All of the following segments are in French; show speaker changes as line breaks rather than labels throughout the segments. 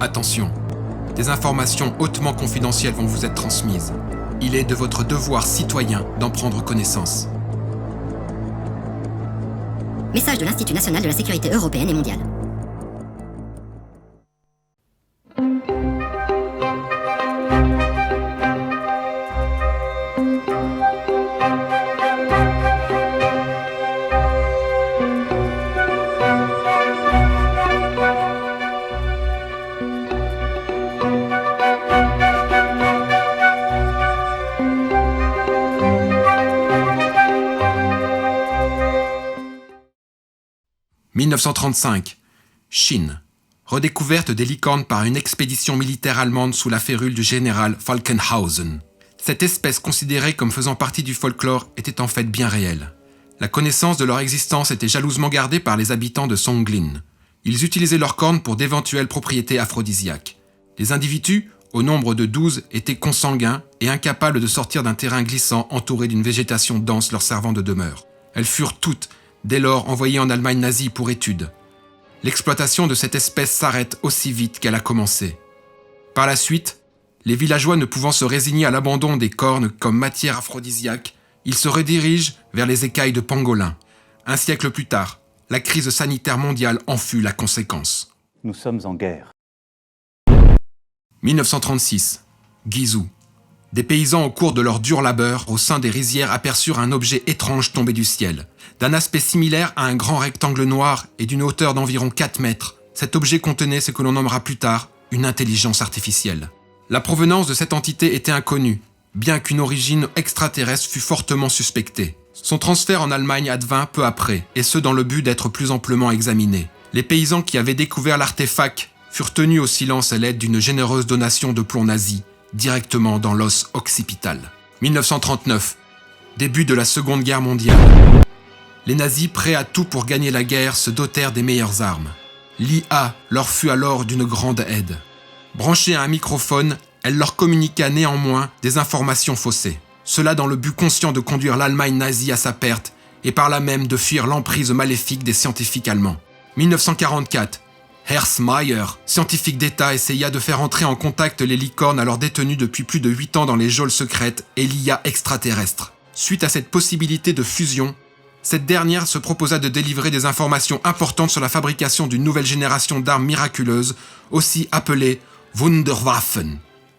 Attention, des informations hautement confidentielles vont vous être transmises. Il est de votre devoir citoyen d'en prendre connaissance.
Message de l'Institut national de la sécurité européenne et mondiale.
« 1935. Chine. Redécouverte des licornes par une expédition militaire allemande sous la férule du général Falkenhausen. Cette espèce considérée comme faisant partie du folklore était en fait bien réelle. La connaissance de leur existence était jalousement gardée par les habitants de Songlin. Ils utilisaient leurs cornes pour d'éventuelles propriétés aphrodisiaques. Les individus, au nombre de 12, étaient consanguins et incapables de sortir d'un terrain glissant entouré d'une végétation dense leur servant de demeure. Elles furent toutes dès lors envoyée en Allemagne nazie pour étude. L'exploitation de cette espèce s'arrête aussi vite qu'elle a commencé. Par la suite, les villageois ne pouvant se résigner à l'abandon des cornes comme matière aphrodisiaque, ils se redirigent vers les écailles de pangolin. Un siècle plus tard, la crise sanitaire mondiale en fut la conséquence.
Nous sommes en guerre.
1936. Guizhou. Des paysans au cours de leur dur labeur au sein des rizières aperçurent un objet étrange tombé du ciel. D'un aspect similaire à un grand rectangle noir et d'une hauteur d'environ 4 mètres, cet objet contenait ce que l'on nommera plus tard une intelligence artificielle. La provenance de cette entité était inconnue, bien qu'une origine extraterrestre fût fortement suspectée. Son transfert en Allemagne advint peu après, et ce dans le but d'être plus amplement examiné. Les paysans qui avaient découvert l'artefact furent tenus au silence à l'aide d'une généreuse donation de plomb nazi, directement dans l'os occipital. 1939. Début de la Seconde Guerre mondiale. Les nazis, prêts à tout pour gagner la guerre, se dotèrent des meilleures armes. L'IA leur fut alors d'une grande aide. Branchée à un microphone, elle leur communiqua néanmoins des informations faussées. Cela dans le but conscient de conduire l'Allemagne nazie à sa perte et par là même de fuir l'emprise maléfique des scientifiques allemands. 1944. Ernst Mayr, scientifique d'État, essaya de faire entrer en contact les licornes alors détenues depuis plus de 8 ans dans les geôles secrètes et l'IA extraterrestre. Suite à cette possibilité de fusion, cette dernière se proposa de délivrer des informations importantes sur la fabrication d'une nouvelle génération d'armes miraculeuses, aussi appelées Wunderwaffen.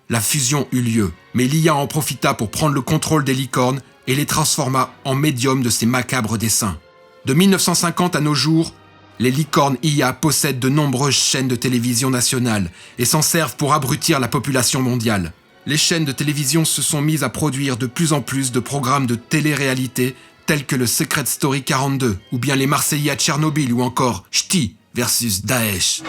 La fusion eut lieu, mais l'IA en profita pour prendre le contrôle des licornes et les transforma en médium de ses macabres desseins. De 1950 à nos jours, les licornes IA possèdent de nombreuses chaînes de télévision nationales et s'en servent pour abrutir la population mondiale. Les chaînes de télévision se sont mises à produire de plus en plus de programmes de télé-réalité tels que le Secret Story 42 ou bien les Marseillais à Tchernobyl ou encore Ch'ti versus Daesh.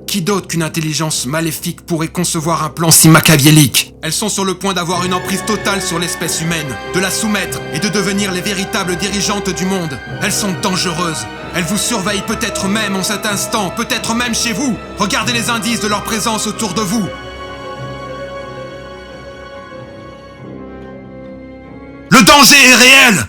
Qui d'autre qu'une intelligence maléfique pourrait concevoir un plan si machiavélique ? Elles sont sur le point d'avoir une emprise totale sur l'espèce humaine, de la soumettre et de devenir les véritables dirigeantes du monde. Elles sont dangereuses. Elles vous surveillent peut-être même en cet instant, peut-être même chez vous. Regardez les indices de leur présence autour de vous. Le danger est réel !